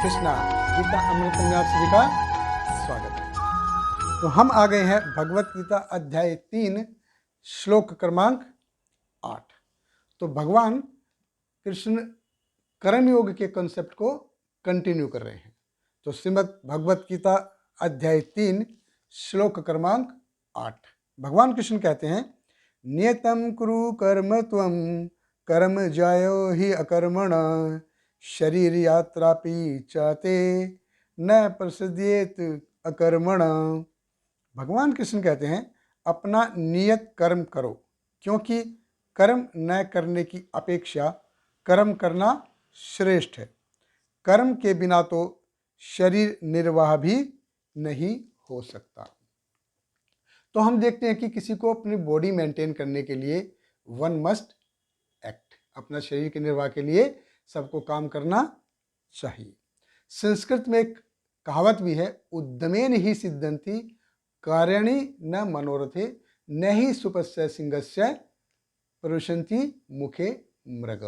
कृष्णा गीता अमृत में आप सभी का स्वागत है। तो हम आ गए हैं भगवत गीता अध्याय 3 श्लोक क्रमांक 8। तो भगवान कृष्ण कर्मयोग के कॉन्सेप्ट को कंटिन्यू कर रहे हैं। तो श्रीमद् भगवत गीता अध्याय 3 श्लोक क्रमांक 8 भगवान कृष्ण कहते हैं, नियतम कुरु कर्म त्वं कर्म जायो हि अकर्मण शरीर यात्रापि चाते न प्रसिद्ध्येत अकर्मण। भगवान कृष्ण कहते हैं, अपना नियत कर्म करो, क्योंकि कर्म न करने की अपेक्षा कर्म करना श्रेष्ठ है। कर्म के बिना तो शरीर निर्वाह भी नहीं हो सकता। तो हम देखते हैं कि किसी को अपनी बॉडी मेंटेन करने के लिए वन मस्ट एक्ट, अपना शरीर के निर्वाह के लिए सबको काम करना चाहिए। संस्कृत में एक कहावत भी है, उद्यमेन ही सिद्धंति कार्याणि न मनोरथे न ही सुपस्य सिंहस्य प्रविशन्ति मुखे मृग,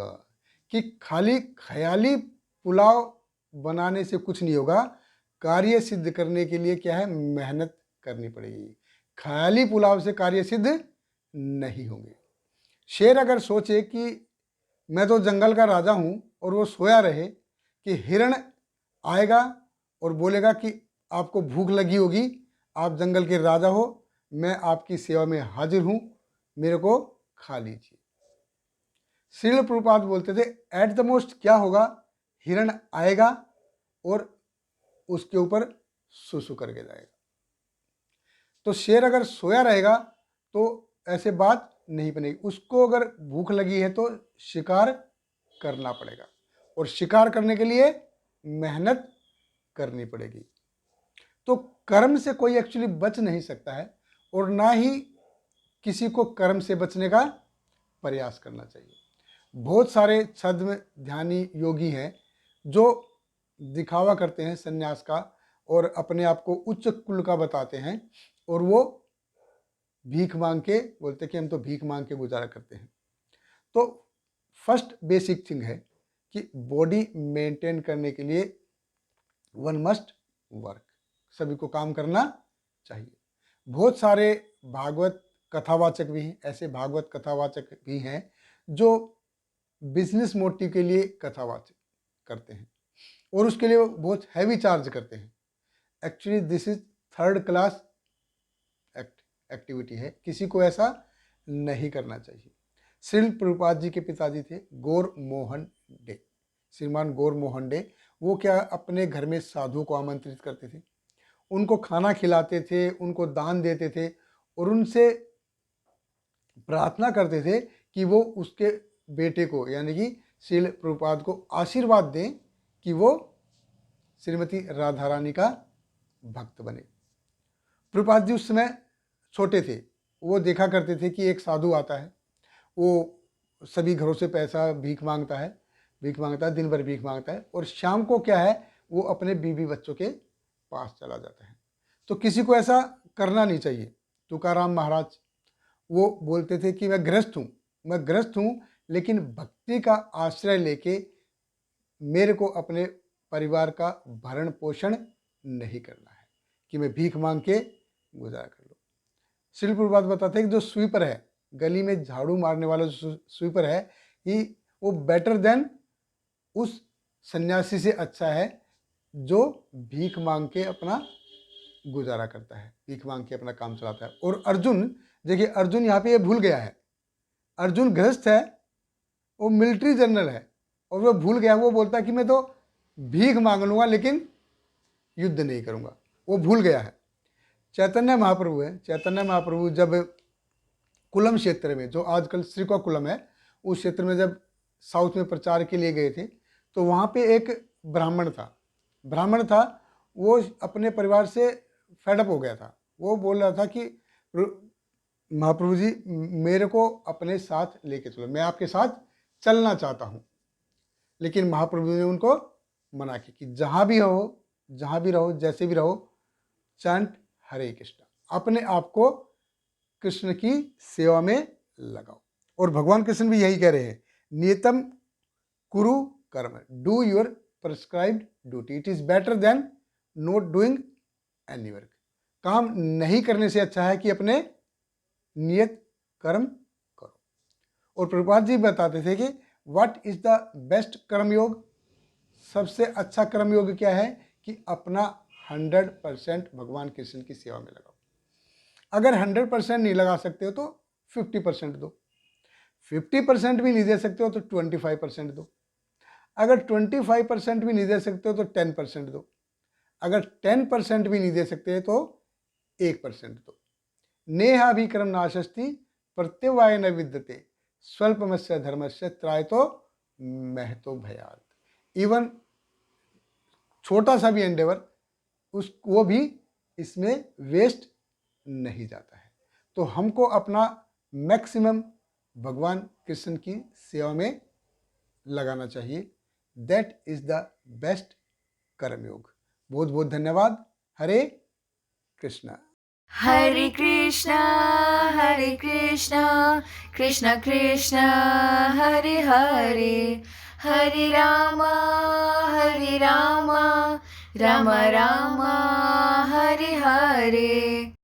कि खाली ख्याली पुलाव बनाने से कुछ नहीं होगा, कार्य सिद्ध करने के लिए क्या है, मेहनत करनी पड़ेगी। ख्याली पुलाव से कार्य सिद्ध नहीं होंगे। शेर अगर सोचे कि मैं तो जंगल का राजा हूं और वो सोया रहे कि हिरण आएगा और बोलेगा कि आपको भूख लगी होगी, आप जंगल के राजा हो, मैं आपकी सेवा में हाजिर हूं, मेरे को खा लीजिए। श्रील प्रभुपाद बोलते थे, एट द मोस्ट क्या होगा, हिरण आएगा और उसके ऊपर सुसु करके जाएगा। तो शेर अगर सोया रहेगा तो ऐसे बात नहीं बनेगी। उसको अगर भूख लगी है तो शिकार करना पड़ेगा, और शिकार करने के लिए मेहनत करनी पड़ेगी। तो कर्म से कोई एक्चुअली बच नहीं सकता है, और ना ही किसी को कर्म से बचने का प्रयास करना चाहिए। बहुत सारे छद्म ध्यानी योगी हैं जो दिखावा करते हैं सन्यास का और अपने आप को उच्च कुल का बताते हैं, और वो भीख मांग के बोलते हैं कि हम तो भीख मांग के गुजारा करते हैं। तो फर्स्ट बेसिक थिंग है कि बॉडी मेंटेन करने के लिए वन मस्ट वर्क, सभी को काम करना चाहिए। बहुत सारे भागवत कथावाचक भी हैं, ऐसे भागवत कथावाचक भी हैं जो बिजनेस मोटिव के लिए कथावाचक करते हैं, और उसके लिए वो बहुत हैवी चार्ज करते हैं। Actually this is third class activity है, किसी को ऐसा नहीं करना चाहिए। श्रील प्रभुपाद जी के पिताजी थे गौर मोहन डे, श्रीमान गौर मोहन डे। वो क्या अपने घर में साधुओं को आमंत्रित करते थे, उनको खाना खिलाते थे, उनको दान देते थे, और उनसे प्रार्थना करते थे कि वो उसके बेटे को यानी कि श्रील प्रभुपाद को आशीर्वाद दें कि वो श्रीमती राधा रानी का भक्त बने। प्रभुपाद जी उस समय छोटे थे, वो देखा करते थे कि एक साधु आता है, वो सभी घरों से पैसा भीख मांगता है, दिन भर भीख मांगता है, और शाम को क्या है, वो अपने बीवी बच्चों के पास चला जाता है। तो किसी को ऐसा करना नहीं चाहिए। तुकाराम महाराज वो बोलते थे कि मैं गृहस्थ हूँ, लेकिन भक्ति का आश्रय लेके मेरे को अपने परिवार का भरण पोषण नहीं करना है कि मैं भीख मांग के गुजारा कर लूँ। श्रील प्रभुपाद बताते हैं कि जो स्वीपर है, गली में झाड़ू मारने वाला जो स्वीपर है, ही वो बेटर देन उस सन्यासी से अच्छा है जो भीख मांग के अपना गुजारा करता है, भीख मांग के अपना काम चलाता है। और अर्जुन, देखिए अर्जुन यहाँ पे ये भूल गया है, अर्जुन गृहस्थ है, वो मिलिट्री जनरल है, और वो भूल गया, वो बोलता है कि मैं तो भीख मांग लूंगा लेकिन युद्ध नहीं करूंगा, वो भूल गया है। चैतन्य महाप्रभु है, चैतन्य महाप्रभु जब कुलम क्षेत्र में, जो आजकल श्रीकाकुलम है, उस क्षेत्र में जब साउथ में प्रचार के लिए गए थे, तो वहाँ पे एक ब्राह्मण था, वो अपने परिवार से फेडअप हो गया था। वो बोल रहा था कि महाप्रभु जी मेरे को अपने साथ लेके चलो, मैं आपके साथ चलना चाहता हूँ। लेकिन महाप्रभु ने उनको मना किया कि जहाँ भी रहो, जैसे भी रहो, चैंट हरे कृष्णा, अपने आप को कृष्ण की सेवा में लगाओ। और भगवान कृष्ण भी यही कह रहे हैं, नियतम कुरु कर्म, do your prescribed duty. It is better than not doing any work. काम नहीं करने से अच्छा है कि अपने नियत कर्म करो। और प्रभुपाद जी बताते थे कि व्हाट इज द बेस्ट कर्म योग, सबसे अच्छा कर्म योग क्या है कि अपना 100% भगवान कृष्ण की सेवा में लगाओ। अगर 100% नहीं लगा सकते हो तो 50% दो, 50% भी नहीं दे सकते हो तो 25% दो, अगर 25% भी नहीं दे सकते हो तो 10% दो, अगर 10% भी नहीं दे सकते तो 1% दो। नेहाभिक्रम नाशस्ति प्रत्यवाय न विद्यते स्वल्पमस्य धर्मस्य त्रायतो महतो भयात्। इवन छोटा सा भी एंडेवर वो भी इसमें वेस्ट नहीं जाता है। तो हमको अपना मैक्सिमम भगवान कृष्ण की सेवा में लगाना चाहिए। दैट इज द बेस्ट कर्मयोग। बहुत बहुत धन्यवाद। हरे कृष्णा। हरे कृष्णा कृष्ण कृष्ण हरे हरे, हरे रामा राम राम हरे हरे।